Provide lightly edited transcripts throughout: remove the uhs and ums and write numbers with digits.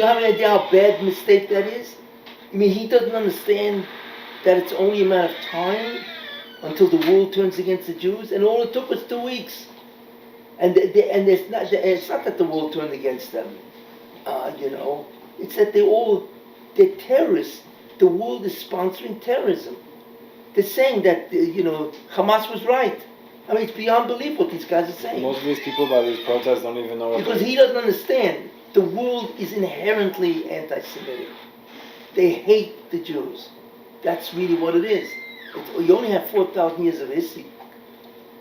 you have any idea how bad mistake that is? I mean, he doesn't understand that it's only a matter of time until the world turns against the Jews, and all it took was 2 weeks. And it's not that the world turned against them, It's that they're terrorists. The world is sponsoring terrorism. They're saying that, Hamas was right. I mean, it's beyond belief what these guys are saying. Most of these people by these protests don't even know what because he doesn't understand. The world is inherently anti-Semitic. They hate the Jews. That's really what it is. You only have 4,000 years of history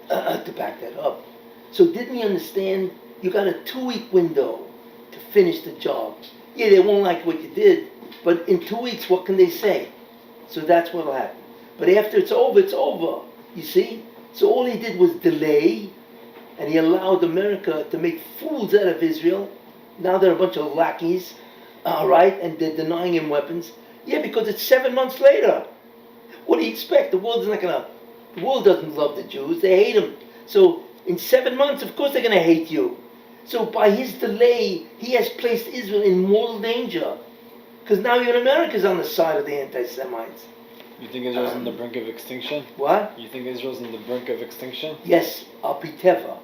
to back that up. So didn't he understand? You got a 2-week window to finish the job. Yeah, they won't like what you did, but in 2 weeks, what can they say? So that's what'll happen. But after it's over, it's over. You see? So all he did was delay, and he allowed America to make fools out of Israel. Now they're a bunch of lackeys, right? And they're denying him weapons. Yeah, because it's 7 months later. What do you expect? The world doesn't love the Jews. They hate them. So in 7 months, of course they're going to hate you. So by his delay, he has placed Israel in mortal danger. Because now even America's on the side of the anti-Semites. You think Israel's on the brink of extinction? What? You think Israel's on the brink of extinction? Yes, Al-Piteva.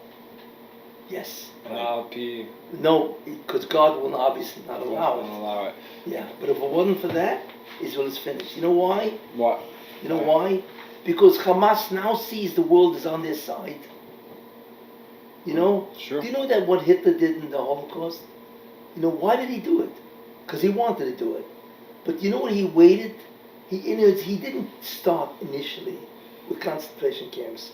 Yes. Right. No, because God will obviously not allow it. Yeah, but if it wasn't for that, Israel is finished. You know why? What? You know why? Because Hamas now sees the world is on their side. You know? Sure. Do you know that what Hitler did in the Holocaust? You know, why did he do it? Because he wanted to do it. But you know what he waited? He didn't start initially with concentration camps.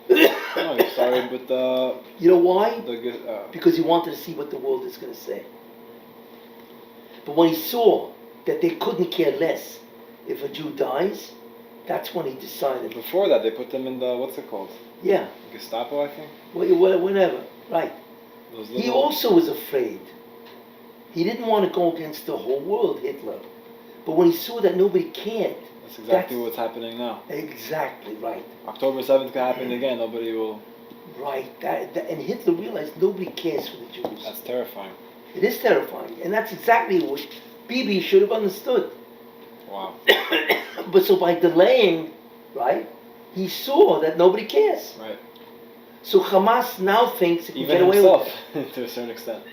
No, he started with the... You know why? The because he wanted to see what the world is going to say. But when he saw that they couldn't care less if a Jew dies, that's when he decided. Before that, they put them in the, what's it called? Yeah. Gestapo, I think? Whenever, right. He also was afraid. He didn't want to go against the whole world, Hitler. But when he saw that nobody cared... That's exactly what's happening now. Exactly, right. October 7th could happen again, nobody will... Right, and Hitler realized nobody cares for the Jews. That's terrifying. It is terrifying, and that's exactly what Bibi should have understood. Wow. But so by delaying, right, he saw that nobody cares. Right. So Hamas now thinks it can even get away himself, with it. To a certain extent.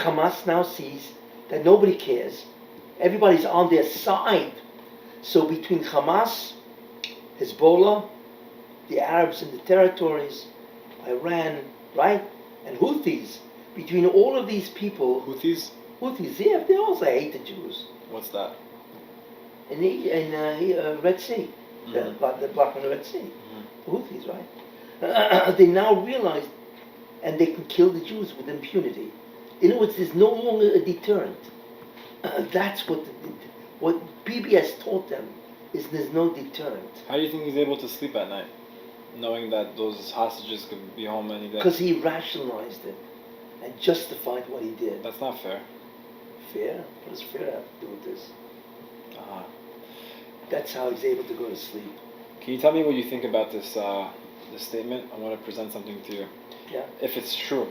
Hamas now sees that nobody cares. Everybody's on their side. So between Hamas, Hezbollah, the Arabs in the territories, Iran, right, and Houthis, between all of these people... Houthis? Houthis, yeah, they also hate the Jews. What's that? In the Red Sea, Mm-hmm. the block in the Red Sea. Mm-hmm. The Houthis, right? They now realize, and they can kill the Jews with impunity. In other words, there's no longer a deterrent. That's what BBS taught them, is there's no deterrent. How do you think he's able to sleep at night, knowing that those hostages could be home any day? Because he rationalized it and justified what he did. That's not fair. Fair? What does fair have to do with this? Uh-huh. That's how he's able to go to sleep. Can you tell me what you think about this this statement? I want to present something to you. Yeah. If it's true,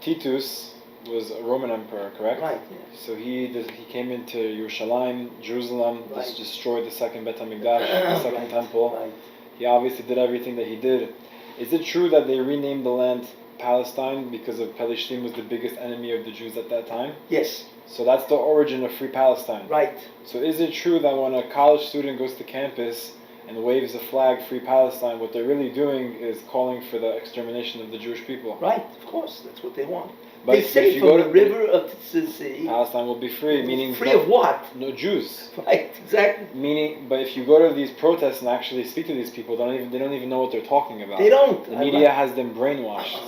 Titus was a Roman emperor, correct? Right. Yeah. So he came into Jerusalem, Right. destroyed the second Bet HaMikdash, the second Right. temple. Right. He obviously did everything that he did. Is it true that they renamed the land Palestine because of Palestine was the biggest enemy of the Jews at that time? Yes. So that's the origin of Free Palestine. Right. So is it true that when a college student goes to campus and waves a flag, Free Palestine, what they're really doing is calling for the extermination of the Jewish people? Right. Of course, that's what they want. But they say if you from go the to river of the sea, Palestine will be free, meaning free of what? No Jews. Right. Exactly. Meaning, but if you go to these protests and actually speak to these people, they don't even know what they're talking about. They don't. The media has them brainwashed.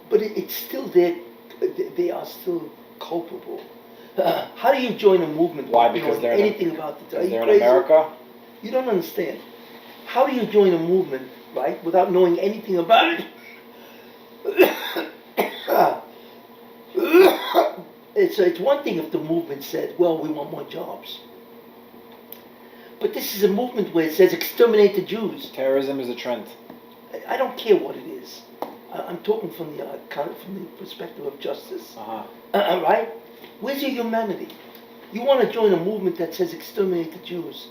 But it's still there. They are still culpable. How do you join a movement? Why? without Because knowing they're anything about it? Are you they're in crazy? America. You don't understand. How do you join a movement, right, without knowing anything about it? It's one thing if the movement said, well, we want more jobs. But this is a movement where it says exterminate the Jews. Terrorism is a trend. I don't care what it is. I'm talking from the perspective of justice. Uh-huh. Right? Where's your humanity? You want to join a movement that says exterminate the Jews,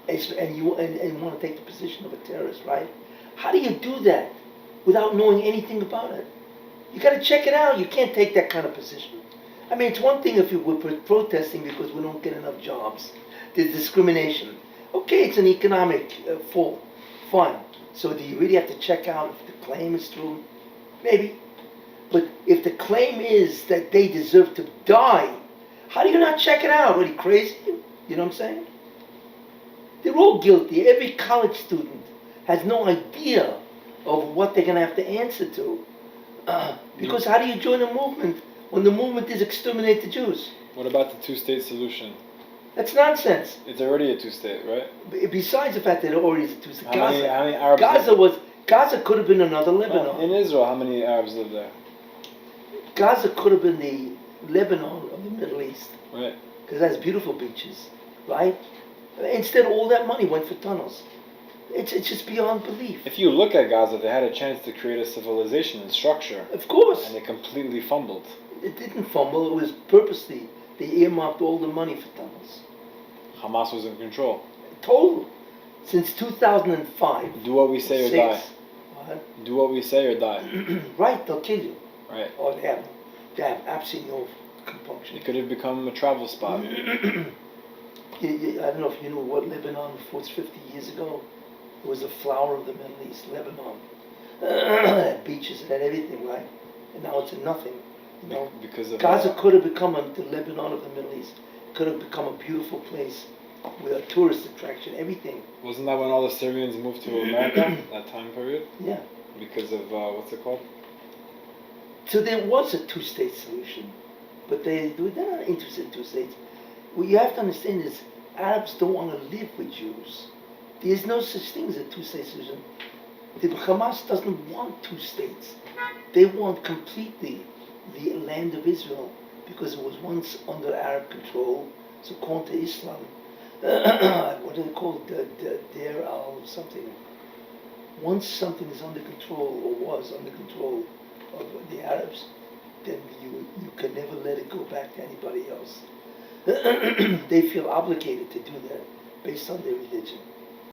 and you want to take the position of a terrorist, right? How do you do that without knowing anything about it? You got to check it out. You can't take that kind of position. I mean, it's one thing if you were protesting because we don't get enough jobs. There's discrimination. Okay, it's an economic fault. Fine. So do you really have to check out if the claim is true? Maybe. But if the claim is that they deserve to die, how do you not check it out? Are you crazy? You know what I'm saying? They're all guilty. Every college student has no idea of what they're going to have to answer to. Because how do you join a movement when the movement is exterminate the Jews? What about the two-state solution? That's nonsense. It's already a two-state, right? Besides the fact that it already is a two-state. How many Arabs Gaza could have been another Lebanon. In Israel, how many Arabs live there? Gaza could have been the Lebanon of the Middle East. Right. Because it has beautiful beaches, right? Instead, all that money went for tunnels. It's just beyond belief. If you look at Gaza, they had a chance to create a civilization and structure. Of course. And they completely fumbled. It didn't fumble. It was purposely. They earmarked all the money for tunnels. Hamas was in control. Total. Since 2005. Do what we say or die. What? Do what we say or die. Right, they'll kill you. Right. Or they have absolutely no compunction. It could have become a travel spot. I don't know if you know what Lebanon was 50 years ago. It was the flower of the Middle East, Lebanon. Had beaches and had everything, right? And now it's a nothing. You know, because of Gaza could have become the Lebanon of the Middle East. Could have become a beautiful place with a tourist attraction, everything. Wasn't that when all the Syrians moved to America, that time period? Yeah. Because of, what's it called? So there was a two-state solution, but they're not interested in two states. What you have to understand is Arabs don't want to live with Jews. There's no such thing as a two-state solution. The Hamas doesn't want two states. They want completely the land of Israel because it was once under Arab control. So according to Islam, what do they call it? Deir al something. Once something is under control or was under control of the Arabs, then you can never let it go back to anybody else. They feel obligated to do that based on their religion.